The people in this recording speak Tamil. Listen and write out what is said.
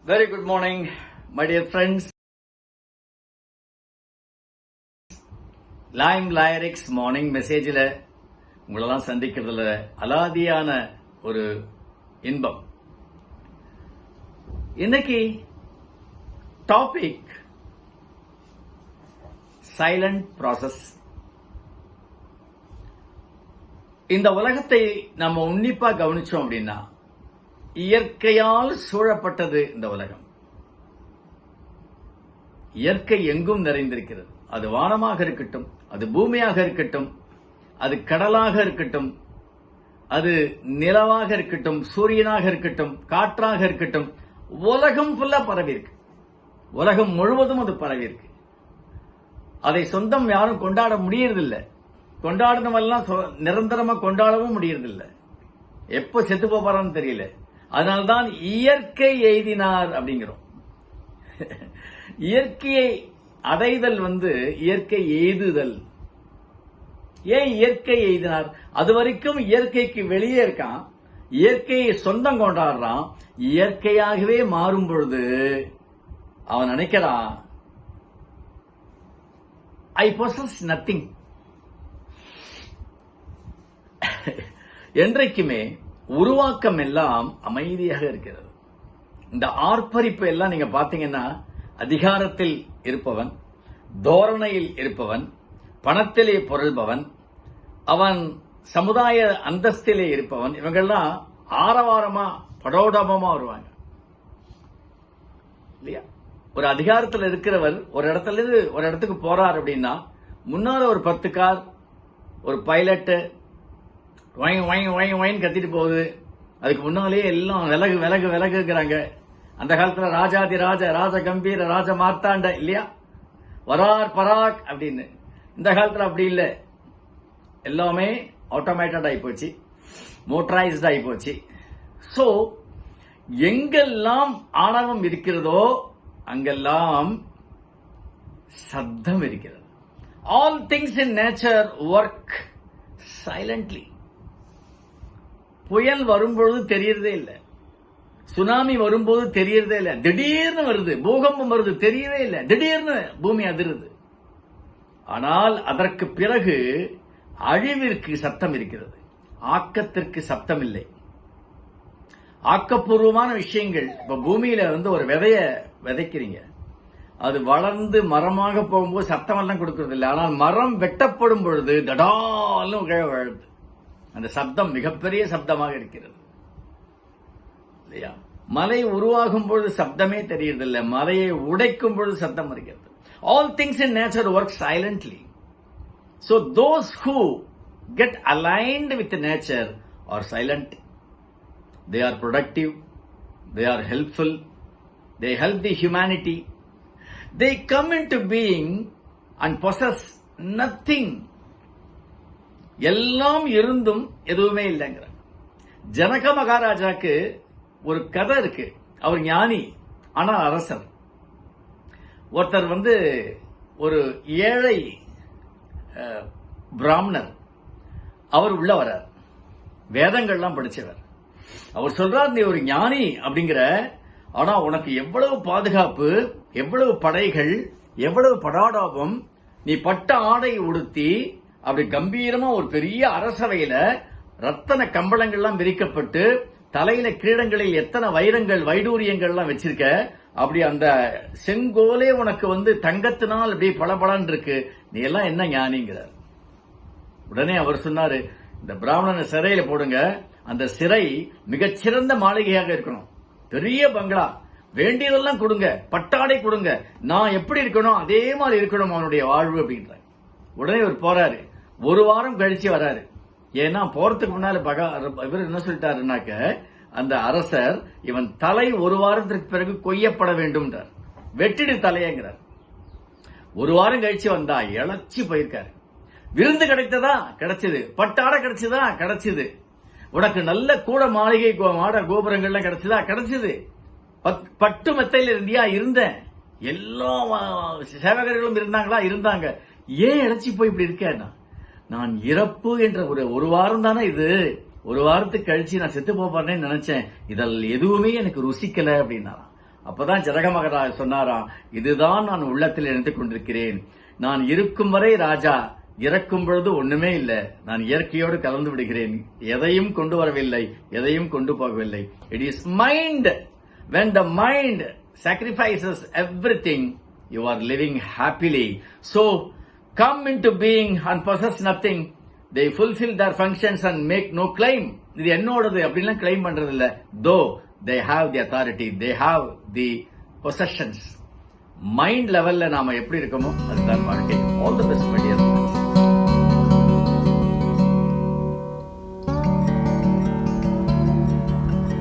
Very good morning, my dear friends. Lime lyrics morning மெசேஜில் உங்களெல்லாம் சந்திக்கிறதுல அலாதியான ஒரு இன்பம். இன்னைக்கு டாபிக் சைலண்ட் ப்ராசஸ். இந்த உலகத்தை நம்ம உன்னிப்பா கவனிச்சோம் அப்படின்னா, இயற்கையால் சூழப்பட்டது இந்த உலகம். இயற்கை எங்கும் நிறைந்திருக்கிறது. அது வானமாக இருக்கட்டும், அது பூமியாக இருக்கட்டும், அது கடலாக இருக்கட்டும், அது நிலவாக இருக்கட்டும், சூரியனாக இருக்கட்டும், காற்றாக இருக்கட்டும், உலகம் ஃபுல்லா பரவி இருக்கு. உலகம் முழுவதும் அது பரவி இருக்கு. அதை சொந்தம் யாரும் கொண்டாட முடியறதில்லை. கொண்டாடுனவெல்லாம் நிரந்தரமா கொண்டாடவும் முடியறதில்லை. எப்ப செத்து போறான்னு தெரியல. அதனால்தான் இயற்கை எய்தினார் அப்படிங்கிறோம். இயற்கையை அடைதல் இயற்கை எய்துதல். ஏன் இயற்கை எய்தினார்? அது வரைக்கும் இயற்கைக்கு வெளியே இருக்கான், இயற்கையை சொந்தம் கொண்டாடுறான். இயற்கையாகவே மாறும் பொழுது அவன் நினைக்கிறான், ஐ பொசஸ் நத்திங். என்றைக்குமே உருவாக்கம் எல்லாம் அமைதியாக இருக்கிறது. இந்த ஆர்ப்பரிப்பு எல்லாம் நீங்க பாத்தீங்கன்னா, அதிகாரத்தில் இருப்பவன், தோரணையில் இருப்பவன், பணத்திலே பொருள்பவன், அவன் சமுதாய அந்தஸ்திலே இருப்பவன், இவங்கெல்லாம் ஆரவாரமா படோடபமா வருவாங்க இல்லையா? ஒரு அதிகாரத்தில் இருக்கிறவர் ஒரு இடத்துல இருந்து ஒரு இடத்துக்கு போறார் அப்படின்னா, முன்னால ஒரு 10 கார், ஒரு பைலட்டு வைன் கத்திட்டு போகுது. அதுக்கு முன்னாலேயே எல்லாம் விலகு விலகு விலகுங்கிறாங்க. அந்த காலத்துல ராஜாதி ராஜ கம்பீர ராஜ மார்த்தாண்ட இல்லையா, வரார் பராக் அப்படின்னு. இந்த காலத்துல அப்படி இல்லை. எல்லாமே ஆட்டோமேட்டட் ஆகி போச்சு, மோட்டரைஸ்ட் ஆகி போச்சு. சோ எங்கெல்லாம் ஆணவம் இருக்கிறதோ அங்கெல்லாம் சப்தம் இருக்கிறது. All things in nature work silently. புயல் வரும்பொழுது தெரியறதே இல்லை, சுனாமி வரும்போது தெரியறதே இல்லை. திடீர்னு வருது, பூகம்பம் வருது, தெரியவே இல்லை. திடீர்னு பூமி அதிருது. ஆனால் அதற்கு பிறகு அழிவிற்கு சத்தம் இருக்கிறது, ஆக்கத்திற்கு சத்தம் இல்லை. ஆக்கப்பூர்வமான விஷயங்கள், இப்ப பூமியில ஒரு விதைய விதைக்கிறீங்க, அது வளர்ந்து மரமாக போகும்போது சத்தம் எல்லாம் கொடுக்கறது இல்லை. ஆனால் மரம் வெட்டப்படும் பொழுது தடாலும் விழுது. அந்த சப்தம் மிகப்பெரிய சப்தமாக இருக்கிறது இல்லையா? மலை உருவாகும் பொழுது சப்தமே தெரியறதில்லை, மலையை உடைக்கும் பொழுது சப்தம் இருக்கிறது. All things in nature work silently. So those who get aligned with nature are silent. They are productive, they are helpful, they help the humanity. They come into being and possess nothing. எல்லாம் இருந்தும் எதுவுமே இல்லைங்கிற ஜனக மகாராஜாக்கு ஒரு கதை இருக்கு. அவர் ஞானி, ஆனா அரசர். ஒருத்தர் ஒரு ஏழை பிராமணர், அவர் உள்ள வரார், வேதங்கள்லாம் படிச்சவர். அவர் சொல்றார், நீ ஒரு ஞானி அப்படிங்கிற, ஆனா உனக்கு எவ்வளவு பாதுகாப்பு, எவ்வளவு படைகள், எவ்வளவு படாடாபம். நீ பட்ட ஆடை உடுத்தி அப்படி கம்பீரமா ஒரு பெரிய அரசவையில ரத்தன கம்பளங்கள்லாம் விரிக்கப்பட்டு, தலையில கிரீடங்களில் எத்தனை வைரங்கள் வைடூரியங்கள்லாம் வச்சிருக்க. அப்படி அந்த செங்கோலே உனக்கு தங்கத்தினால் அப்படியே பளபளன்னு இருக்கு. நீ எல்லாம் என்ன ஞானிங்கிறார். உடனே அவர் சொன்னாரு, இந்த பிராமணனை சிறையில போடுங்க, அந்த சிறை மிகச்சிறந்த மாளிகையாக இருக்கணும், பெரிய பங்களா, வேண்டியதெல்லாம் கொடுங்க, பட்டாடை கொடுங்க, நான் எப்படி இருக்கணும் அதே மாதிரி இருக்கணும் அவனுடைய வாழ்வு அப்படின்ற. உடனே இவர் போறாரு. ஒரு வாரம் கழிச்சு வராரு. ஏன்னா போறதுக்கு முன்னால இவர் என்ன சொல்லிட்டாருனாக்க, அந்த அரசர், இவன் தலை ஒரு வாரத்திற்கு பிறகு கொய்யப்பட வேண்டும், வெட்டிடு தலையங்கிறார். ஒரு வாரம் கழிச்சு வந்தா இழைச்சி போயிருக்காரு. விருந்து கிடைத்ததா? கிடைச்சது. பட்டாடை கிடைச்சதா? கிடைச்சது. உனக்கு நல்ல கூட மாளிகை மாட கோபுரங்கள்லாம் கிடைச்சதா? கிடைச்சது. பட்டு மெத்தையில இருந்தியா? இருந்தேன். எல்லா சேவகர்களும் இருந்தாங்களா? இருந்தாங்க. ஏன் இழைச்சி போய் இப்படி இருக்கேன்னா, நான் இறப்பு என்ற ஒரு வாரம் தானே இது, ஒரு வாரத்துக்கு கழிச்சு நான் செத்து போறேன்னு நினைச்சேன், இதில் எதுவுமே எனக்கு ருசிக்கல அப்படின்னா. அப்பதான் ஜனக மகாராஜ் சொன்னாராம், இதுதான் நான் உள்ளத்தில் நினைத்துக் கொண்டிருக்கிறேன். நான் இருக்கும் வரை ராஜா, இறக்கும் பொழுது ஒண்ணுமே இல்லை. நான் இயற்கையோடு கலந்து விடுகிறேன். எதையும் கொண்டு வரவில்லை, எதையும் கொண்டு போகவில்லை. It is mind. when the mind sacrifices everything, you are living happily. So come into being and possess nothing. They fulfill their functions and make no claim. இது என்னோடது அப்படின்லாம் கிளைம் பண்றது இல்ல. Though they have the authority, they have the possessions. Mind லெவல்ல நாம எப்படி இருக்கோமோ அதுதான் வாழ்க்கை. All the best my dear.